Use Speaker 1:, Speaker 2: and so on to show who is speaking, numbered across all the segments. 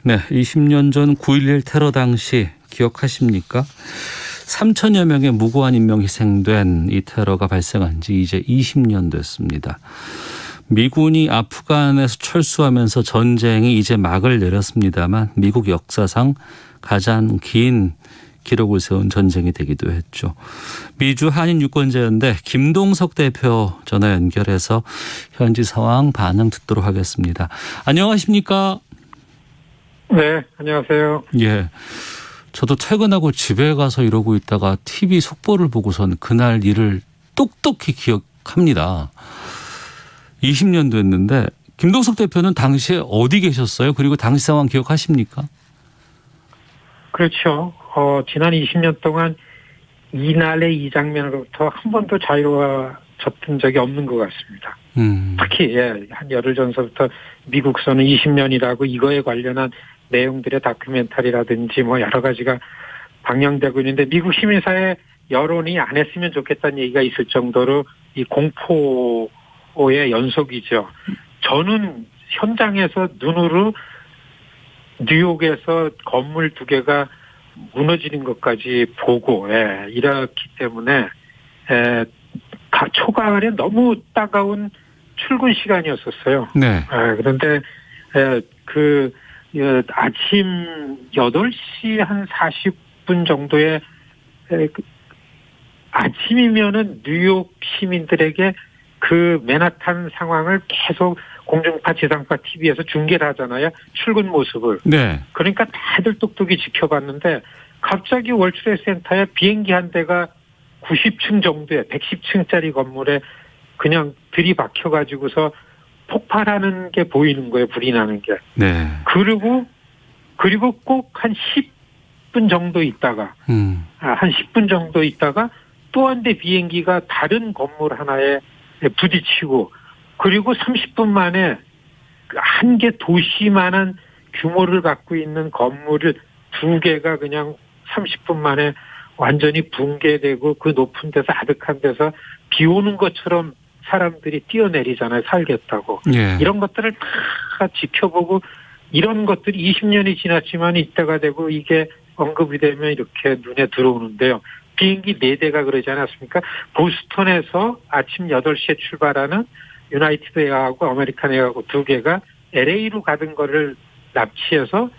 Speaker 1: 네, 20년 전 9.11 테러 당시 기억하십니까? 3천여 명의 무고한 인명 희생된 이 테러가 발생한 지 이제 20년 됐습니다. 미군이 아프간에서 철수하면서 전쟁이 이제 막을 내렸습니다만 미국 역사상 가장 긴 기록을 세운 전쟁이 되기도 했죠. 미주 한인 유권자연대 김동석 대표 전화 연결해서 현지 상황 반응 듣도록 하겠습니다. 안녕하십니까?
Speaker 2: 네, 안녕하세요.
Speaker 1: 예. 저도 퇴근하고 집에 가서 이러고 있다가 TV 속보를 보고선 그날 일을 똑똑히 기억합니다. 20년 됐는데 김동석 대표는 당시에 어디 계셨어요? 그리고 당시 상황 기억하십니까?
Speaker 2: 그렇죠. 지난 20년 동안 이날의 이 장면으로부터 한 번도 자유로워졌던 적이 없는 것 같습니다. 특히 한 열흘 전서부터 미국서는 20년이라고 이거에 관련한 내용들의 다큐멘터리라든지 뭐 여러 가지가 방영되고 있는데 미국 시민사회 여론이 안 했으면 좋겠다는 얘기가 있을 정도로 이 공포의 연속이죠. 저는 현장에서 눈으로 뉴욕에서 건물 2개가 무너지는 것까지 보고 이렇기 때문에 초가을에 너무 따가운 출근 시간이었었어요.
Speaker 1: 네.
Speaker 2: 그런데 아침 8시 한 40분 정도에 아침이면은 뉴욕 시민들에게 그 맨하탄 상황을 계속 공중파 지상파 TV에서 중계를 하잖아요. 출근 모습을.
Speaker 1: 네.
Speaker 2: 그러니까 다들 똑똑히 지켜봤는데 갑자기 월트레이드 센터에 비행기 한 대가 90층 정도의 110층짜리 건물에 그냥 들이박혀가지고서 폭발하는 게 보이는 거예요. 불이 나는 게.
Speaker 1: 네.
Speaker 2: 그리고 꼭 한 10분 정도 있다가 한 10분 정도 있다가 또 한 대 비행기가 다른 건물 하나에 부딪히고 그리고 30분 만에 한 개 도시만한 규모를 갖고 있는 건물을 2개가 그냥 30분 만에 완전히 붕괴되고 그 높은 데서 아득한 데서 비 오는 것처럼 사람들이 뛰어내리잖아요. 살겠다고.
Speaker 1: 예.
Speaker 2: 이런 것들을 다 지켜보고 이런 것들이 20년이 지났지만 이때가 되고 이게 언급이 되면 이렇게 눈에 들어오는데요. 비행기 4대가 그러지 않았습니까? 보스턴에서 아침 8시에 출발하는 유나이티드 에어하고 아메리칸 에어하고 2개가 LA로 가던 거를 납치해서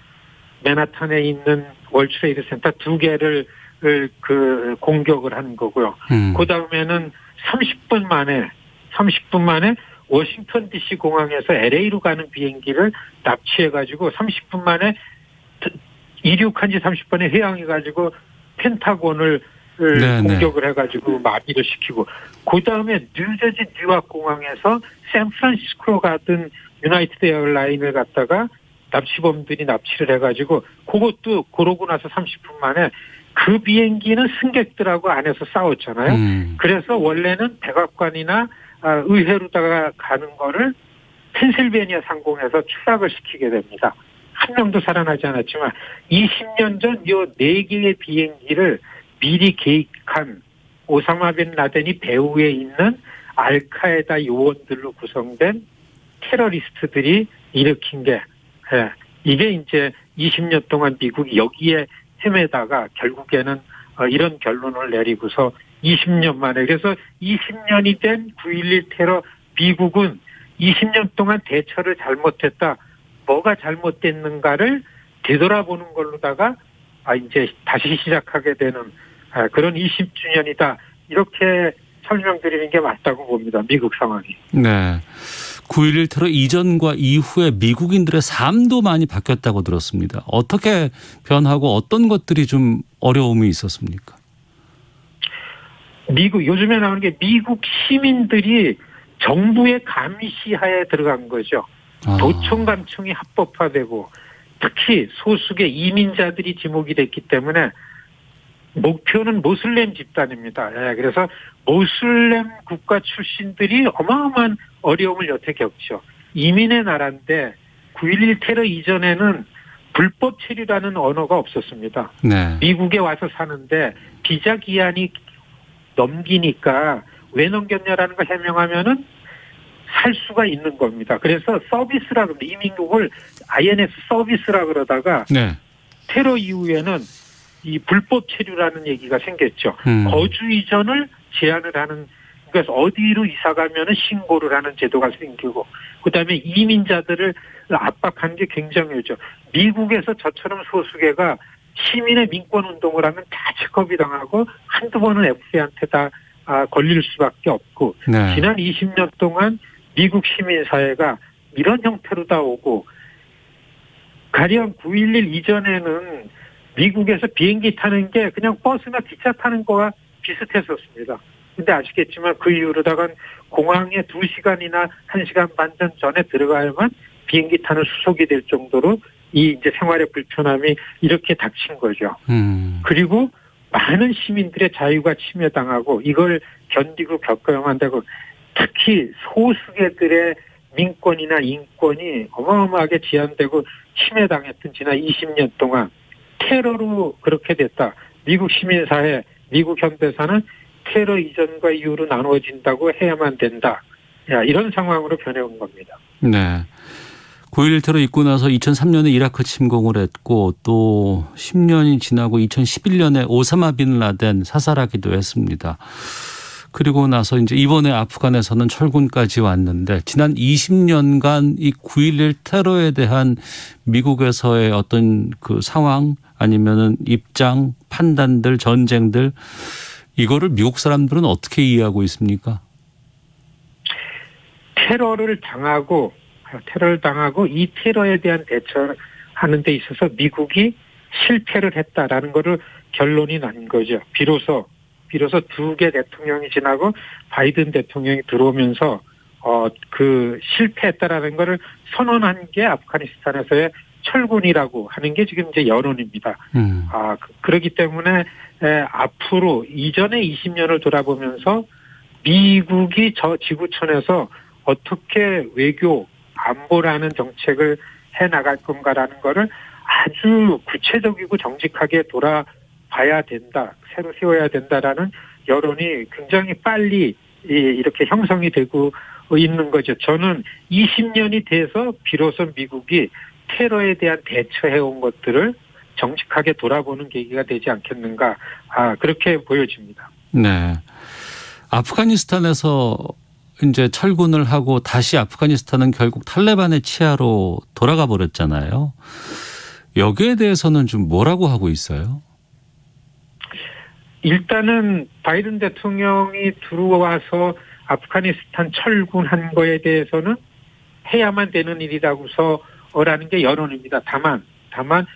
Speaker 2: 맨하탄에 있는 월트레이드 센터 2개를 공격을 한 거고요. 그 다음에는 30분 만에 워싱턴 DC 공항에서 LA로 가는 비행기를 납치해가지고 30분 만에 이륙한 지 30분에 회항해가지고 펜타곤을 공격을 해가지고 마비를 시키고 그 다음에 뉴저지 뉴욕 공항에서 샌프란시스코로 가던 유나이티드 에어라인을 갖다가 납치범들이 납치를 해가지고 그것도 그러고 나서 30분 만에 그 비행기는 승객들하고 안에서 싸웠잖아요. 그래서 원래는 백악관이나 의회로다가 가는 거를 펜실베니아 상공에서 추락을 시키게 됩니다. 한 명도 살아나지 않았지만 20년 전 이 4개의 비행기를 미리 계획한 오사마 빈 라덴이 배후에 있는 알카에다 요원들로 구성된 테러리스트들이 일으킨 게 이게 이제 20년 동안 미국이 여기에 헤매다가 결국에는 이런 결론을 내리고서 20년 만에 그래서 20년이 된 9.11 테러 미국은 20년 동안 대처를 잘못했다. 뭐가 잘못됐는가를 되돌아보는 걸로다가 이제 다시 시작하게 되는 그런 20주년이다. 이렇게 설명드리는 게 맞다고 봅니다. 미국 상황이.
Speaker 1: 네. 9.11 테러 이전과 이후에 미국인들의 삶도 많이 바뀌었다고 들었습니다. 어떻게 변하고 어떤 것들이 좀 어려움이 있었습니까?
Speaker 2: 요즘에 나오는 게 미국 시민들이 정부의 감시하에 들어간 거죠. 도청 감청이 합법화되고 특히 소수의 이민자들이 지목이 됐기 때문에 목표는 모슬렘 집단입니다. 그래서 모슬렘 국가 출신들이 어마어마한 어려움을 여태 겪죠. 이민의 나라인데 9.11 테러 이전에는 불법 체류라는 언어가 없었습니다.
Speaker 1: 네.
Speaker 2: 미국에 와서 사는데 비자 기한이 넘기니까 왜 넘겼냐라는 걸 해명하면은 살 수가 있는 겁니다. 그래서 서비스라고 합니다. 이민국을 INS 서비스라 그러다가
Speaker 1: 네.
Speaker 2: 테러 이후에는 이 불법 체류라는 얘기가 생겼죠. 거주 이전을 제한을 하는, 그래서 어디로 이사 가면은 신고를 하는 제도가 생기고, 그다음에 이민자들을 압박하는 게 굉장히죠. 미국에서 저처럼 소수계가 시민의 민권 운동을 하면 다 체크업이 당하고 한두 번은 FBI한테 다 걸릴 수밖에 없고,
Speaker 1: 네.
Speaker 2: 지난 20년 동안 미국 시민사회가 이런 형태로 다 오고, 가령 9.11 이전에는 미국에서 비행기 타는 게 그냥 버스나 기차 타는 거와 비슷했었습니다. 근데 아시겠지만 그 이후로다간 공항에 2시간이나 1시간 반 전에 들어가야만 비행기 타는 수속이 될 정도로 이 이제 생활의 불편함이 이렇게 닥친 거죠. 그리고 많은 시민들의 자유가 침해당하고 이걸 견디고 겪어야만 되고, 특히 소수계들의 민권이나 인권이 어마어마하게 제한되고 침해당했던 지난 20년 동안 테러로 그렇게 됐다. 미국 시민사회, 미국 현대사는 테러 이전과 이후로 나누어진다고 해야만 된다. 이런 상황으로 변해온 겁니다.
Speaker 1: 네. 9.11 테러 있고 나서 2003년에 이라크 침공을 했고 또 10년이 지나고 2011년에 오사마 빈 라덴 사살하기도 했습니다. 그리고 나서 이제 이번에 아프간에서는 철군까지 왔는데 지난 20년간 이 9.11 테러에 대한 미국에서의 어떤 그 상황 아니면은 입장, 판단들, 전쟁들 이거를 미국 사람들은 어떻게 이해하고 있습니까?
Speaker 2: 테러를 당하고 이 테러에 대한 대처하는 데 있어서 미국이 실패를 했다라는 거를 결론이 난 거죠. 비로소 2개 대통령이 지나고 바이든 대통령이 들어오면서 그 실패했다라는 거를 선언한 게 아프가니스탄에서의 철군이라고 하는 게 지금 이제 여론입니다. 그렇기 때문에 앞으로 이전의 20년을 돌아보면서 미국이 저 지구촌에서 어떻게 외교 안보라는 정책을 해 나갈 건가라는 거를 아주 구체적이고 정직하게 돌아봐야 된다, 새로 세워야 된다라는 여론이 굉장히 빨리 이렇게 형성이 되고 있는 거죠. 저는 20년이 돼서 비로소 미국이 테러에 대한 대처해온 것들을 정직하게 돌아보는 계기가 되지 않겠는가, 그렇게 보여집니다.
Speaker 1: 네. 아프가니스탄에서 이제 철군을 하고 다시 아프가니스탄은 결국 탈레반의 치하로 돌아가 버렸잖아요. 여기에 대해서는 좀 뭐라고 하고 있어요? 일단은
Speaker 2: 바이든 대통령이 들어와서 아프가니스탄 철군한 거에 대해서는 해야만 되는 일이라고서라는 게 여론입니다. 다만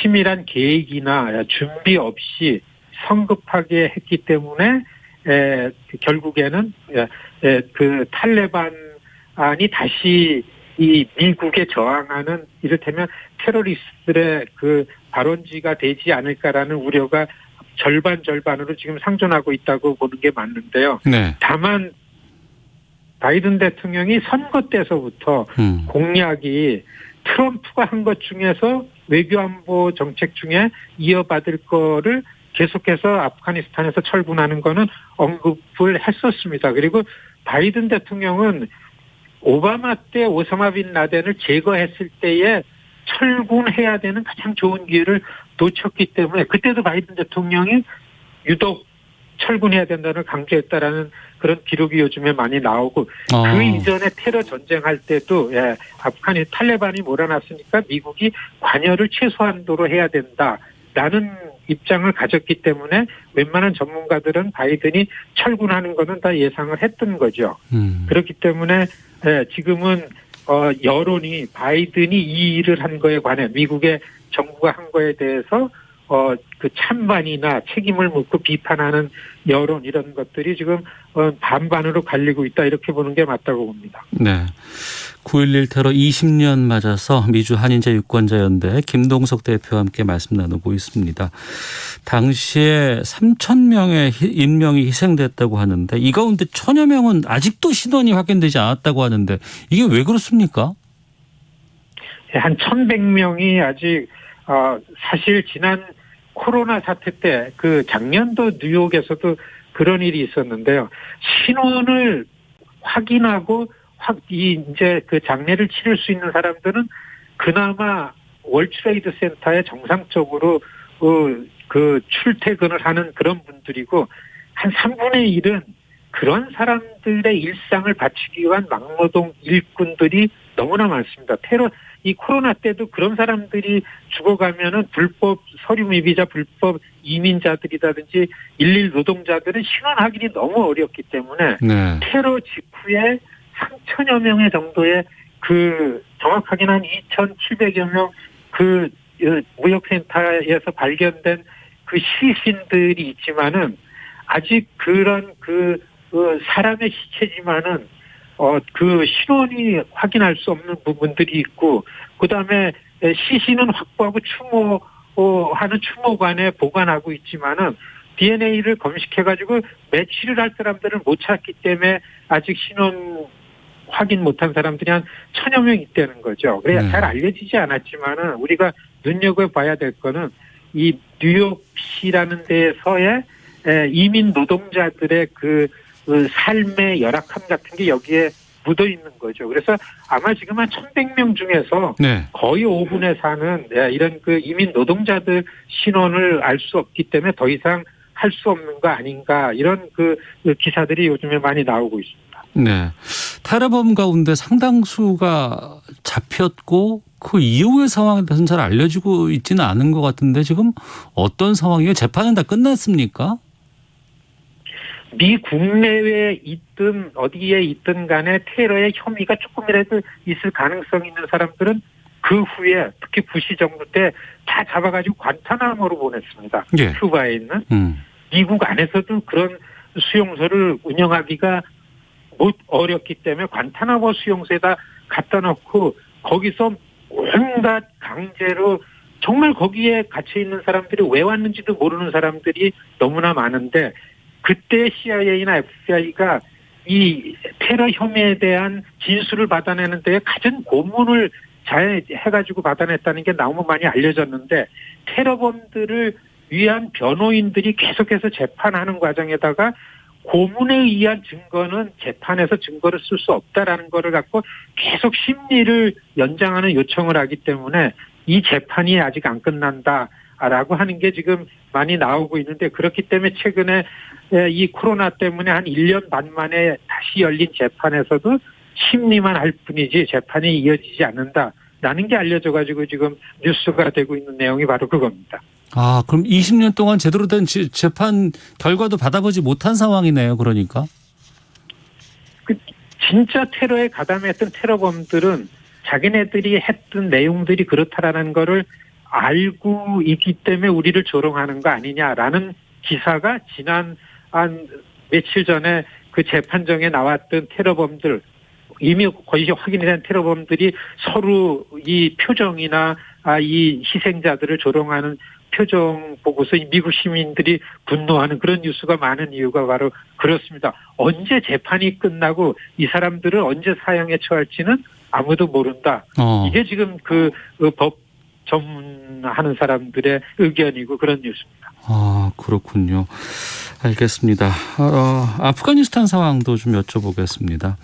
Speaker 2: 치밀한 계획이나 준비 없이 성급하게 했기 때문에 결국에는 그 탈레반이 다시 이 미국에 저항하는 이를테면 테러리스트들의 그 발원지가 되지 않을까라는 우려가 절반으로 지금 상존하고 있다고 보는 게 맞는데요.
Speaker 1: 네.
Speaker 2: 다만 바이든 대통령이 선거 때서부터 공약이 트럼프가 한 것 중에서 외교안보 정책 중에 이어받을 거를 계속해서 아프가니스탄에서 철군하는 거는 언급을 했었습니다. 그리고 바이든 대통령은 오바마 때 오사마 빈 라덴을 제거했을 때에 철군해야 되는 가장 좋은 기회를 놓쳤기 때문에 그때도 바이든 대통령이 유독 철군해야 된다는 강조했다라는 그런 기록이 요즘에 많이 나오고 그 이전에 테러 전쟁할 때도 아프간이 탈레반이 몰아놨으니까 미국이 관여를 최소한도로 해야 된다라는 입장을 가졌기 때문에 웬만한 전문가들은 바이든이 철군하는 거는 다 예상을 했던 거죠. 그렇기 때문에 지금은 여론이 바이든이 이 일을 한 거에 관해 미국의 정부가 한 거에 대해서 그 찬반이나 책임을 묻고 비판하는 여론 이런 것들이 지금 반반으로 갈리고 있다 이렇게 보는 게 맞다고 봅니다.
Speaker 1: 네. 9.11 테러 20년 맞아서 미주 한인자 유권자연대 김동석 대표와 함께 말씀 나누고 있습니다. 당시에 3,000명의 인명이 희생됐다고 하는데 이 가운데 1,000여 명은 아직도 신원이 확인되지 않았다고 하는데 이게 왜 그렇습니까?
Speaker 2: 한 1,100명이 아직 사실 지난 코로나 사태 때 그 작년도 뉴욕에서도 그런 일이 있었는데요. 신원을 확인하고 이제 그 장례를 치를 수 있는 사람들은 그나마 월트레이드 센터에 정상적으로 그 출퇴근을 하는 그런 분들이고 한 3분의 1은 그런 사람들의 일상을 바치기 위한 막노동 일꾼들이 너무나 많습니다. 이 코로나 때도 그런 사람들이 죽어가면은 불법 서류 미비자, 불법 이민자들이라든지 일일 노동자들은 신원하기 너무 어렵기 때문에
Speaker 1: 네.
Speaker 2: 테러 직후에 3천여 명의 정도의 정확하게는 한 2,700여 명 무역센터에서 발견된 그 시신들이 있지만은 아직 그런 사람의 시체지만은 그 신원이 확인할 수 없는 부분들이 있고 그다음에 시신은 확보하고 추모하는 추모관에 보관하고 있지만은 DNA를 검식해가지고 매취를 할 사람들은 못 찾기 때문에 아직 신원 확인 못한 사람들이 한 1,000여 명 있다는 거죠. 그래 잘 알려지지 않았지만은 우리가 눈여겨봐야 될 거는 이 뉴욕시라는 데에서의 이민 노동자들의 그 삶의 열악함 같은 게 여기에 묻어 있는 거죠. 그래서 아마 지금 한 1,100명 중에서
Speaker 1: 네.
Speaker 2: 거의 5분에 사는 이런 그 이민 노동자들 신원을 알 수 없기 때문에 더 이상 할 수 없는 거 아닌가 이런 그 기사들이 요즘에 많이 나오고 있습니다.
Speaker 1: 네. 테러범 가운데 상당수가 잡혔고 그 이후의 상황에 대해서는 잘 알려지고 있지는 않은 것 같은데 지금 어떤 상황이에요? 재판은 다 끝났습니까?
Speaker 2: 미 국내외에 있든 어디에 있든 간에 테러의 혐의가 조금이라도 있을 가능성이 있는 사람들은 그 후에 특히 부시 정부 때 다 잡아가지고 관타나모로 보냈습니다.
Speaker 1: 예.
Speaker 2: 큐바에 있는.
Speaker 1: 미국
Speaker 2: 안에서도 그런 수용소를 운영하기가 어렵기 때문에 관타나모 수용소에다 갖다 놓고 거기서 온갖 강제로 정말 거기에 갇혀 있는 사람들이 왜 왔는지도 모르는 사람들이 너무나 많은데 그때 CIA나 FBI가 이 테러 혐의에 대한 진술을 받아내는 데에 갖은 고문을 잘 해가지고 받아냈다는 게 너무 많이 알려졌는데 테러범들을 위한 변호인들이 계속해서 재판하는 과정에다가 고문에 의한 증거는 재판에서 증거를 쓸 수 없다라는 거를 갖고 계속 심리를 연장하는 요청을 하기 때문에 이 재판이 아직 안 끝난다라고 하는 게 지금 많이 나오고 있는데 그렇기 때문에 최근에 이 코로나 때문에 한 1년 반 만에 다시 열린 재판에서도 심리만 할 뿐이지 재판이 이어지지 않는다라는 게 알려져가지고 지금 뉴스가 되고 있는 내용이 바로 그겁니다.
Speaker 1: 아, 그럼 20년 동안 제대로 된 재판 결과도 받아보지 못한 상황이네요. 그러니까.
Speaker 2: 진짜 테러에 가담했던 테러범들은 자기네들이 했던 내용들이 그렇다라는 거를 알고 있기 때문에 우리를 조롱하는 거 아니냐라는 기사가 지난 한 며칠 전에 그 재판정에 나왔던 테러범들 이미 거의 확인이 된 테러범들이 서로 이 표정이나 이 희생자들을 조롱하는 표정 보고서 미국 시민들이 분노하는 그런 뉴스가 많은 이유가 바로 그렇습니다. 언제 재판이 끝나고 이 사람들을 언제 사형에 처할지는 아무도 모른다. 이게 지금 그 법 전문하는 사람들의 의견이고 그런 뉴스입니다.
Speaker 1: 아, 그렇군요. 알겠습니다. 아프가니스탄 상황도 좀 여쭤보겠습니다.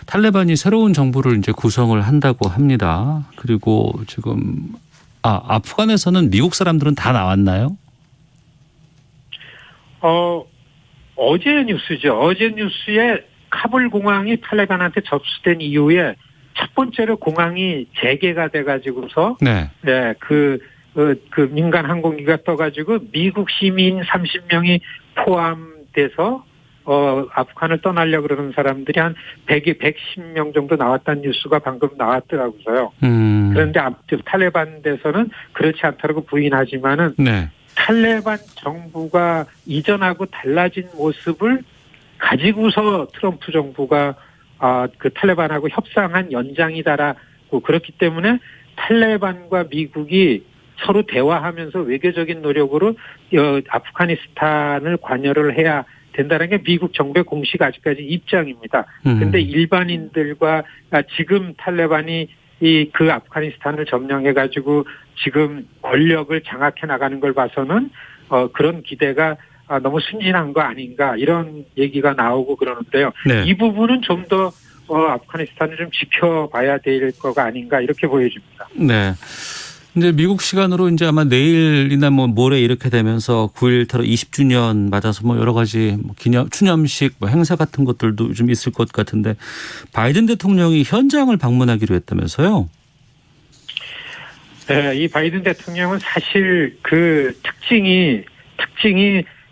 Speaker 1: 탈레반이 새로운 정부를 이제 구성을 한다고 합니다. 그리고 지금 아프간에서는 미국 사람들은 다 나왔나요?
Speaker 2: 어제 뉴스죠. 어제 뉴스에 카불 공항이 탈레반한테 접수된 이후에 첫 번째로 공항이 재개가 돼가지고서 그 민간 항공기가 떠가지고 미국 시민 30명이 포함돼서 아프간을 떠나려고 그러는 사람들이 한 110명 정도 나왔다는 뉴스가 방금 나왔더라고요. 그런데 탈레반 대해서는 그렇지 않다고 부인하지만은 탈레반 정부가 이전하고 달라진 모습을 가지고서 트럼프 정부가 그 탈레반하고 협상한 연장이다라고 그렇기 때문에 탈레반과 미국이 서로 대화하면서 외교적인 노력으로 아프가니스탄을 관여를 해야 된다는 게 미국 정부의 공식 아직까지 입장입니다. 그런데 일반인들과 지금 탈레반이 그 아프가니스탄을 점령해가지고 지금 권력을 장악해 나가는 걸 봐서는 그런 기대가 너무 순진한 거 아닌가 이런 얘기가 나오고 그러는데요. 이 부분은 좀 더 아프가니스탄을 좀 지켜봐야 될 거가 아닌가 이렇게 보여집니다.
Speaker 1: 네. 이제 미국 시간으로 이제 아마 내일이나 뭐 모레 이렇게 되면서 9.11 테러 20주년 맞아서 뭐 여러 가지 뭐 추념식 뭐 행사 같은 것들도 좀 있을 것 같은데 바이든 대통령이 현장을 방문하기로 했다면서요?
Speaker 2: 네, 이 바이든 대통령은 사실 그 특징이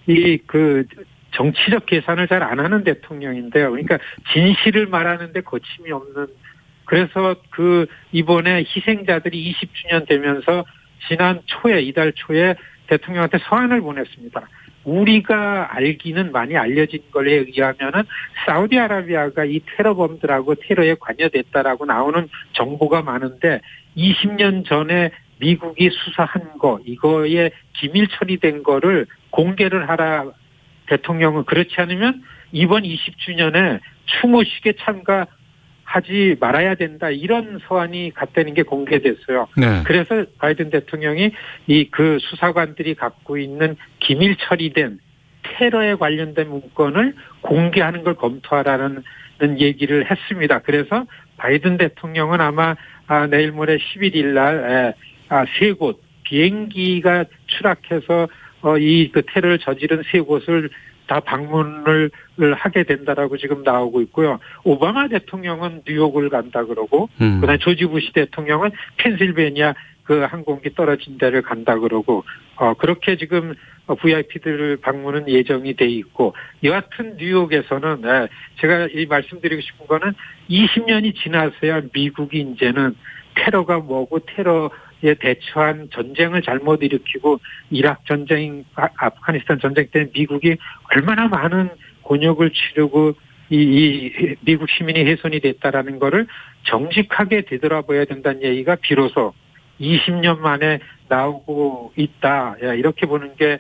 Speaker 2: 이 그 정치적 계산을 잘 안 하는 대통령인데요. 그러니까 진실을 말하는데 거침이 없는. 그래서 그 이번에 희생자들이 20주년 되면서 지난 초에 이달 초에 대통령한테 서한을 보냈습니다. 우리가 알기는 많이 알려진 걸에 의하면은 사우디아라비아가 이 테러범들하고 테러에 관여됐다라고 나오는 정보가 많은데 20년 전에 미국이 수사한 거 이거에 기밀 처리된 거를 공개를 하라 대통령은 그렇지 않으면 이번 20주년에 추모식에 참가하지 말아야 된다 이런 서한이 갔다는 게 공개됐어요.
Speaker 1: 네.
Speaker 2: 그래서 바이든 대통령이 이 그 수사관들이 갖고 있는 기밀 처리된 테러에 관련된 문건을 공개하는 걸 검토하라는 얘기를 했습니다. 그래서 바이든 대통령은 아마 내일 모레 11일 날 세 곳 비행기가 추락해서 이 그 테러를 저지른 세 곳을 다 방문을 하게 된다라고 지금 나오고 있고요. 오바마 대통령은 뉴욕을 간다 그러고, 그다음에 조지 부시 대통령은 펜실베니아 그 항공기 떨어진 데를 간다 그러고, 그렇게 지금 VIP들 방문은 예정이 돼 있고, 여하튼 뉴욕에서는 제가 이 말씀드리고 싶은 거는 20년이 지나서야 미국이 이제는 테러가 뭐고 테러에 대처한 전쟁을 잘못 일으키고 이라크 전쟁, 아프가니스탄 전쟁 때 미국이 얼마나 많은 곤욕을 치르고 이 미국 시민이 훼손이 됐다라는 거를 정직하게 되돌아봐야 된다는 얘기가 비로소 20년 만에 나오고 있다. 이렇게 보는 게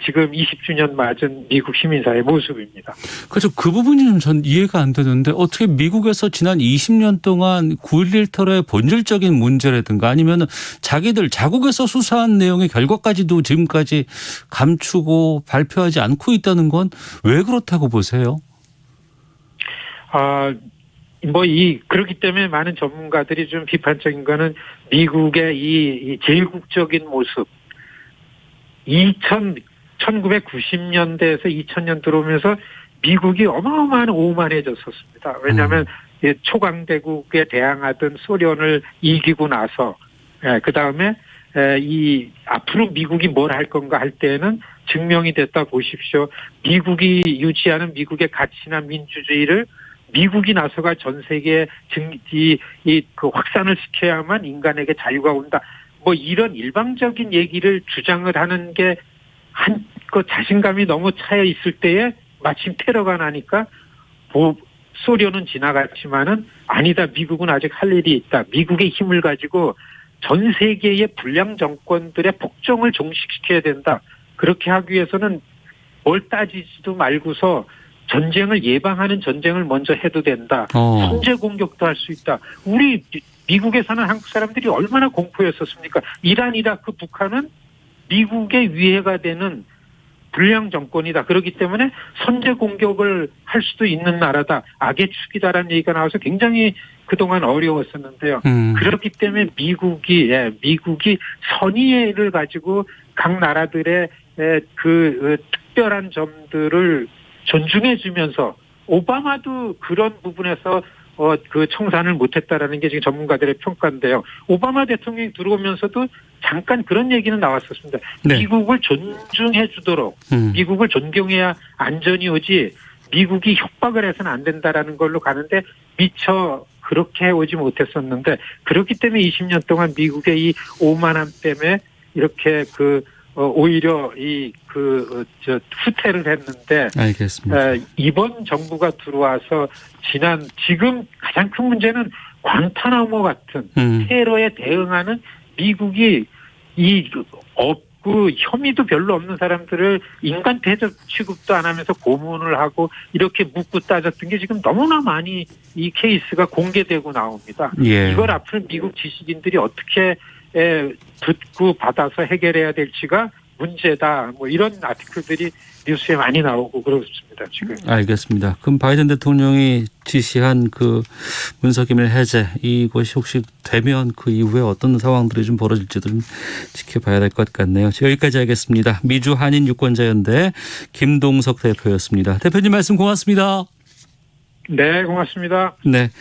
Speaker 2: 지금 20주년 맞은 미국 시민사회 모습입니다.
Speaker 1: 그렇죠. 그 부분이 좀 전 이해가 안 되는데 어떻게 미국에서 지난 20년 동안 9.11 테러의 본질적인 문제라든가 아니면 자기들 자국에서 수사한 내용의 결과까지도 지금까지 감추고 발표하지 않고 있다는 건 왜 그렇다고 보세요?
Speaker 2: 그렇기 때문에 많은 전문가들이 좀 비판적인 거는 미국의 이 제일국적인 모습, 1990년대에서 2000년 들어오면서 미국이 어마어마한 오만해졌었습니다. 왜냐하면 초강대국에 대항하던 소련을 이기고 나서, 그 다음에 앞으로 미국이 뭘 할 건가 할 때에는 증명이 됐다 보십시오. 미국이 유지하는 미국의 가치나 민주주의를 미국이 나서가 전 세계에 그 확산을 시켜야만 인간에게 자유가 온다. 뭐 이런 일방적인 얘기를 주장을 하는 게 그 자신감이 너무 차여 있을 때에 마침 테러가 나니까 소련은 지나갔지만은 아니다. 미국은 아직 할 일이 있다. 미국의 힘을 가지고 전 세계의 불량 정권들의 폭정을 종식시켜야 된다. 그렇게 하기 위해서는 뭘 따지지도 말고서 전쟁을 예방하는 전쟁을 먼저 해도 된다. 선제 공격도 할 수 있다. 우리 미국에 사는 한국 사람들이 얼마나 공포였었습니까? 이란, 이라크, 북한은 미국의 위해가 되는 불량 정권이다. 그렇기 때문에 선제 공격을 할 수도 있는 나라다. 악의 축이다라는 얘기가 나와서 굉장히 그동안 어려웠었는데요. 그렇기 때문에 미국이 선의를 가지고 각 나라들의 그 특별한 점들을 존중해 주면서 오바마도 그런 부분에서 그 청산을 못했다라는 게 지금 전문가들의 평가인데요. 오바마 대통령이 들어오면서도 잠깐 그런 얘기는 나왔었습니다. 네. 미국을 존중해 주도록 미국을 존경해야 안전이 오지 미국이 협박을 해서는 안 된다라는 걸로 가는데 미처 그렇게 오지 못했었는데 그렇기 때문에 20년 동안 미국의 이 오만함 때문에 이렇게 오히려 후퇴를 했는데.
Speaker 1: 알겠습니다.
Speaker 2: 이번 정부가 들어와서 지금 가장 큰 문제는 관타나모 같은 테러에 대응하는 미국이 혐의도 별로 없는 사람들을 인간 대접 취급도 안 하면서 고문을 하고 이렇게 묻고 따졌던 게 지금 너무나 많이 이 케이스가 공개되고 나옵니다.
Speaker 1: 예.
Speaker 2: 이걸 앞으로 미국 지식인들이 어떻게 듣고 받아서 해결해야 될지가 문제다. 뭐 이런 아티클들이 뉴스에 많이 나오고 그렇습니다. 지금.
Speaker 1: 알겠습니다. 그럼 바이든 대통령이 지시한 그 문서기밀 해제 이것이 혹시 되면 그 이후에 어떤 상황들이 좀 벌어질지도 좀 지켜봐야 될 것 같네요. 여기까지 하겠습니다. 미주 한인 유권자연대 김동석 대표였습니다. 대표님 말씀 고맙습니다.
Speaker 2: 네, 고맙습니다.
Speaker 1: 네.